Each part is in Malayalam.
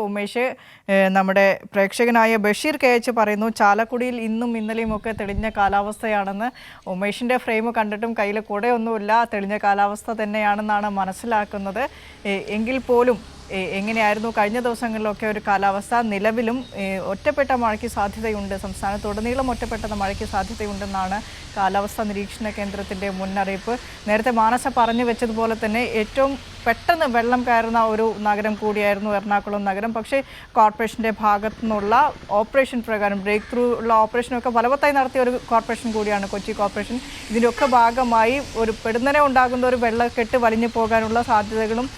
ഉമേഷ് നമ്മുടെ പ്രേക്ഷകനായ ബഷീർ കെ.എച്ച് പറയുന്നു ചാലക്കുടിയിൽ ഇന്നും ഇന്നലെയും ഒക്കെ തെളിഞ്ഞ കാലാവസ്ഥയാണെന്ന്. ഉമേഷിൻ്റെ ഫ്രെയിം കണ്ടിട്ടും കയ്യിൽ കുടയൊന്നുമില്ല, തെളിഞ്ഞ കാലാവസ്ഥ തന്നെയാണെന്നാണ് മനസ്സിലാക്കുന്നത്. എങ്കിൽ പോലും എങ്ങനെയായിരുന്നു കഴിഞ്ഞ ദിവസങ്ങളിലൊക്കെ ഒരു കാലാവസ്ഥ? നിലവിലും ഒറ്റപ്പെട്ട മഴയ്ക്ക് സാധ്യതയുണ്ട്, സംസ്ഥാനത്തുടനീളം ഒറ്റപ്പെട്ട മഴയ്ക്ക് സാധ്യതയുണ്ടെന്നാണ് കാലാവസ്ഥാ നിരീക്ഷണ കേന്ദ്രത്തിൻ്റെ മുന്നറിയിപ്പ്. നേരത്തെ മാനസ പറഞ്ഞു വെച്ചതുപോലെ തന്നെ ഏറ്റവും പെട്ടെന്ന് വെള്ളം കയറുന്ന ഒരു നഗരം കൂടിയായിരുന്നു എറണാകുളം നഗരം. പക്ഷേ കോർപ്പറേഷൻ്റെ ഭാഗത്തു നിന്നുള്ള ഓപ്പറേഷൻ പ്രകാരം ബ്രേക്ക് ത്രൂ ഉള്ള ഓപ്പറേഷനൊക്കെ ഫലവത്തായി നടത്തിയ ഒരു കോർപ്പറേഷൻ കൂടിയാണ് കൊച്ചി കോർപ്പറേഷൻ. ഇതിൻ്റെയൊക്കെ ഭാഗമായി ഒരു പെടുന്നനെ ഉണ്ടാകുന്ന ഒരു വെള്ളക്കെട്ട് വലിഞ്ഞു പോകാനുള്ള സാധ്യതകളും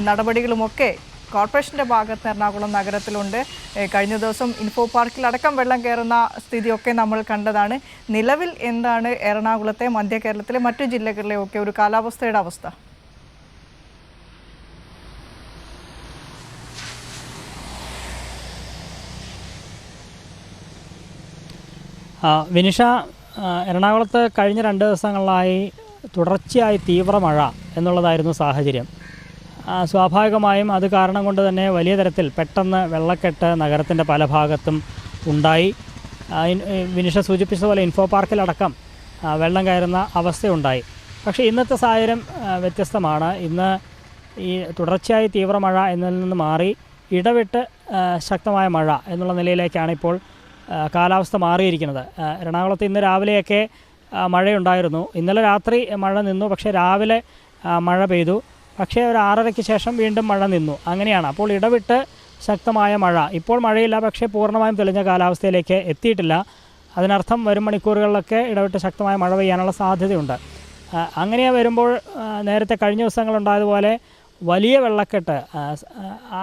നടപടികളുമൊക്കെ കോർപ്പറേഷൻ്റെ ഭാഗത്ത് എറണാകുളം നഗരത്തിലുണ്ട്. കഴിഞ്ഞ ദിവസം ഇൻഫോ പാർക്കിലടക്കം വെള്ളം കയറുന്ന സ്ഥിതിയൊക്കെ നമ്മൾ കണ്ടതാണ്. നിലവിൽ എന്താണ് എറണാകുളത്തെ, മധ്യ കേരളത്തിലെ മറ്റു ജില്ലകളിലെയൊക്കെ ഒരു കാലാവസ്ഥയുടെ അവസ്ഥ? വിനിഷ, എറണാകുളത്ത് കഴിഞ്ഞ 2 ദിവസങ്ങളിലായി തുടർച്ചയായി തീവ്ര മഴ എന്നുള്ളതായിരുന്നു സാഹചര്യം. സ്വാഭാവികമായും അത് കാരണം കൊണ്ട് തന്നെ വലിയ തരത്തിൽ പെട്ടെന്ന് വെള്ളക്കെട്ട് നഗരത്തിൻ്റെ പല ഭാഗത്തും ഉണ്ടായി. വിനിഷ സൂചിപ്പിച്ചതുപോലെ ഇൻഫോ പാർക്കിലടക്കം വെള്ളം കയറുന്ന അവസ്ഥയുണ്ടായി. പക്ഷേ ഇന്നത്തെ സാഹചര്യം വ്യത്യസ്തമാണ്. ഇന്ന് ഈ തുടർച്ചയായി തീവ്ര മഴ എന്നതിൽ നിന്ന് മാറി ഇടവിട്ട് ശക്തമായ മഴ എന്നുള്ള നിലയിലേക്കാണ് ഇപ്പോൾ കാലാവസ്ഥ മാറിയിരിക്കുന്നത്. എറണാകുളത്ത് ഇന്ന് രാവിലെയൊക്കെ മഴയുണ്ടായിരുന്നു. ഇന്നലെ രാത്രി മഴ നിന്നു, പക്ഷേ രാവിലെ മഴ പെയ്തു. പക്ഷേ ഒരു 6:30-ക്ക് ശേഷം വീണ്ടും മഴ നിന്നു. അങ്ങനെയാണ്. അപ്പോൾ ഇടവിട്ട് ശക്തമായ മഴ. ഇപ്പോൾ മഴയില്ല, പക്ഷേ പൂർണ്ണമായും തെളിഞ്ഞ കാലാവസ്ഥയിലേക്ക് എത്തിയിട്ടില്ല. അതിനർത്ഥം വരും മണിക്കൂറുകളിലൊക്കെ ഇടവിട്ട് ശക്തമായ മഴ പെയ്യാനുള്ള സാധ്യതയുണ്ട്. അങ്ങനെ വരുമ്പോൾ നേരത്തെ കഴിഞ്ഞ ദിവസങ്ങളുണ്ടായതുപോലെ വലിയ വെള്ളക്കെട്ട്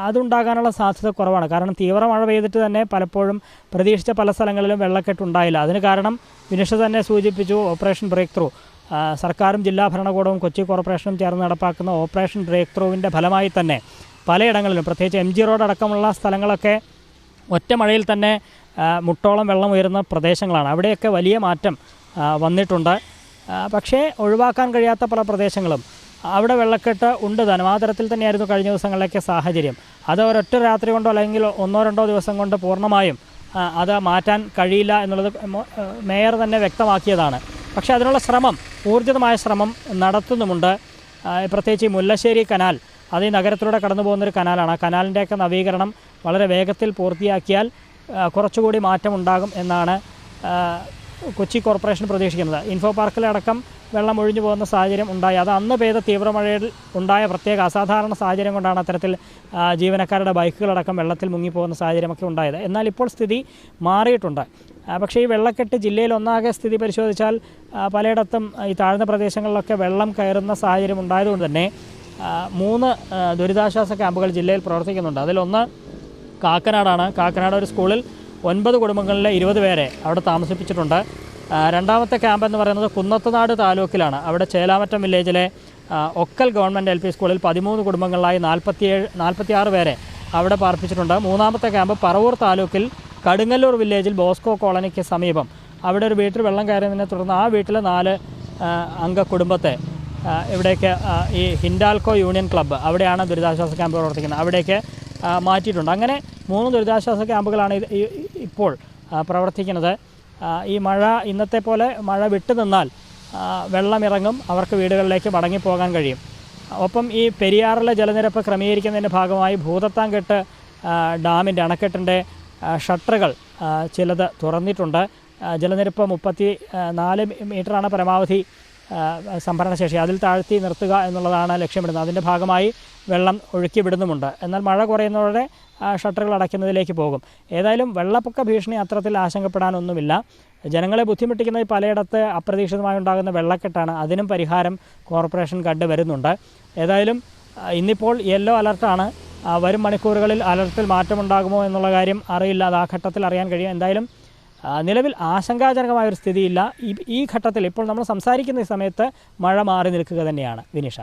അതുണ്ടാകാനുള്ള സാധ്യത കുറവാണ്. കാരണം തീവ്ര മഴ പെയ്തിട്ട് തന്നെ പലപ്പോഴും പ്രതീക്ഷിച്ച പല സ്ഥലങ്ങളിലും വെള്ളക്കെട്ടുണ്ടായില്ല. അതിന് കാരണം വിനിഷ തന്നെ സൂചിപ്പിച്ചു, ഓപ്പറേഷൻ ബ്രേക്ക് ത്രൂ. സർക്കാരും ജില്ലാ ഭരണകൂടവും കൊച്ചി കോർപ്പറേഷനും ചേർന്ന് നടപ്പാക്കുന്ന ഓപ്പറേഷൻ ബ്രേക്ക് ത്രൂവിൻ്റെ ഫലമായി തന്നെ പലയിടങ്ങളിലും, പ്രത്യേകിച്ച് MG റോഡ് അടക്കമുള്ള സ്ഥലങ്ങളൊക്കെ ഒറ്റ മഴയിൽ തന്നെ മുട്ടോളം വെള്ളം ഉയരുന്ന പ്രദേശങ്ങളാണ്. അവിടെയൊക്കെ വലിയ മാറ്റം വന്നിട്ടുണ്ട്. പക്ഷേ ഒഴിവാക്കാൻ കഴിയാത്ത പല പ്രദേശങ്ങളും അവിടെ വെള്ളക്കെട്ട് ഉണ്ട് താനും. ആ തരത്തിൽ തന്നെയായിരുന്നു കഴിഞ്ഞ ദിവസങ്ങളിലൊക്കെ സാഹചര്യം. അത് ഒരൊറ്റ രാത്രി കൊണ്ടോ അല്ലെങ്കിൽ 1-2 ദിവസം കൊണ്ട് പൂർണ്ണമായും അത് മാറ്റാൻ കഴിയില്ല എന്നുള്ളത് മേയർ തന്നെ വ്യക്തമാക്കിയതാണ്. പക്ഷേ അതിനുള്ള ശ്രമം, ഊർജിതമായ ശ്രമം നടത്തുന്നുമുണ്ട്. പ്രത്യേകിച്ച് ഈ മുല്ലശ്ശേരി കനാൽ, അത് ഈ നഗരത്തിലൂടെ കടന്നു പോകുന്നൊരു കനാലാണ്. ആ കനാലിൻ്റെയൊക്കെ നവീകരണം വളരെ വേഗത്തിൽ പൂർത്തിയാക്കിയാൽ കുറച്ചുകൂടി മാറ്റമുണ്ടാകും എന്നാണ് കൊച്ചി കോർപ്പറേഷൻ പ്രതീക്ഷിക്കുന്നത്. ഇൻഫോ പാർക്കിലടക്കം വെള്ളം ഒഴിഞ്ഞു പോകുന്ന സാഹചര്യം ഉണ്ടായി. അത് അന്ന് പെയ്ത തീവ്രമഴയിൽ ഉണ്ടായ പ്രത്യേക അസാധാരണ സാഹചര്യം കൊണ്ടാണ് അത്തരത്തിൽ ജീവനക്കാരുടെ ബൈക്കുകളടക്കം വെള്ളത്തിൽ മുങ്ങിപ്പോകുന്ന സാഹചര്യമൊക്കെ ഉണ്ടായത്. എന്നാൽ ഇപ്പോൾ സ്ഥിതി മാറിയിട്ടുണ്ട്. പക്ഷേ ഈ വെള്ളക്കെട്ട് ജില്ലയിൽ ഒന്നാകെ സ്ഥിതി പരിശോധിച്ചാൽ പലയിടത്തും ഈ താഴ്ന്ന പ്രദേശങ്ങളിലൊക്കെ വെള്ളം കയറുന്ന സാഹചര്യം ഉണ്ടായതുകൊണ്ട് തന്നെ 3 ദുരിതാശ്വാസ ക്യാമ്പുകൾ ജില്ലയിൽ പ്രവർത്തിക്കുന്നുണ്ട്. അതിലൊന്ന് കാക്കനാടാണ്. കാക്കനാട് ഒരു സ്കൂളിൽ 9 കുടുംബങ്ങളിലെ 20 പേരെ അവിടെ താമസിപ്പിച്ചിട്ടുണ്ട്. രണ്ടാമത്തെ ക്യാമ്പ് എന്ന് പറയുന്നത് കുന്നത്തുനാട് താലൂക്കിലാണ്. അവിടെ ചേലാമറ്റം വില്ലേജിലെ ഒക്കൽ ഗവൺമെൻറ് LP സ്കൂളിൽ 13 കുടുംബങ്ങളിലായി 46 പേരെ അവിടെ പാർപ്പിച്ചിട്ടുണ്ട്. മൂന്നാമത്തെ ക്യാമ്പ് പറവൂർ താലൂക്കിൽ കടുങ്ങല്ലൂർ വില്ലേജിൽ ബോസ്കോ കോളനിക്ക് സമീപം. അവിടെ ഒരു വീട്ടിൽ വെള്ളം കയറിയതിനെ തുടർന്ന് ആ വീട്ടിലെ 4 അംഗ കുടുംബത്തെ ഇവിടേക്ക് ഈ ഹിൻഡാൽക്കോ യൂണിയൻ ക്ലബ്ബ്, അവിടെയാണ് ദുരിതാശ്വാസ ക്യാമ്പ് പ്രവർത്തിക്കുന്നത്, അവിടേക്ക് മാറ്റിയിട്ടുണ്ട്. അങ്ങനെ 3 ദുരിതാശ്വാസ ക്യാമ്പുകളാണ് ഇപ്പോൾ പ്രവർത്തിക്കുന്നത്. ഈ മഴ ഇന്നത്തെ പോലെ മഴ വിട്ടു നിന്നാൽ വെള്ളമിറങ്ങും, അവർക്ക് വീടുകളിലേക്ക് മടങ്ങിപ്പോകാൻ കഴിയും. ഒപ്പം ഈ പെരിയാറിലെ ജലനിരപ്പ് ക്രമീകരിക്കുന്നതിൻ്റെ ഭാഗമായി ഭൂതത്താൻകെട്ട് ഡാമിൻ്റെ അണക്കെട്ടിൻ്റെ ഷട്ടറുകൾ ചിലത് തുറന്നിട്ടുണ്ട്. ജലനിരപ്പ് 34 മീറ്ററാണ് പരമാവധി സംഭരണശേഷി. അതിൽ താഴ്ത്തി നിർത്തുക എന്നുള്ളതാണ് ലക്ഷ്യമിടുന്നത്. അതിൻ്റെ ഭാഗമായി വെള്ളം ഒഴുക്കി വിടുന്നുമുണ്ട്. എന്നാൽ മഴ കുറയുന്നതോടെ ഷട്ടറുകൾ അടയ്ക്കുന്നതിലേക്ക് പോകും. ഏതായാലും വെള്ളപ്പൊക്ക ഭീഷണി അത്തരത്തിൽ ആശങ്കപ്പെടാനൊന്നുമില്ല. ജനങ്ങളെ ബുദ്ധിമുട്ടിക്കുന്ന പലയിടത്ത് അപ്രതീക്ഷിതമായി ഉണ്ടാകുന്ന വെള്ളക്കെട്ടാണ്. അതിനും പരിഹാരം കോർപ്പറേഷൻ കണ്ടുവരുന്നുണ്ട്. ഏതായാലും ഇന്നിപ്പോൾ യെല്ലോ അലർട്ടാണ്. വരും മണിക്കൂറുകളിൽ അലർട്ടിൽ മാറ്റമുണ്ടാകുമോ എന്നുള്ള കാര്യം അറിയില്ല. അത് ആ ഘട്ടത്തിൽ അറിയാൻ കഴിയും. എന്തായാലും നിലവിൽ ആശങ്കാജനകമായൊരു സ്ഥിതിയില്ല. ഈ ഘട്ടത്തിൽ ഇപ്പോൾ നമ്മൾ സംസാരിക്കുന്ന ഈ സമയത്ത് മഴ മാറി നിൽക്കുക തന്നെയാണ്. വിനിഷ.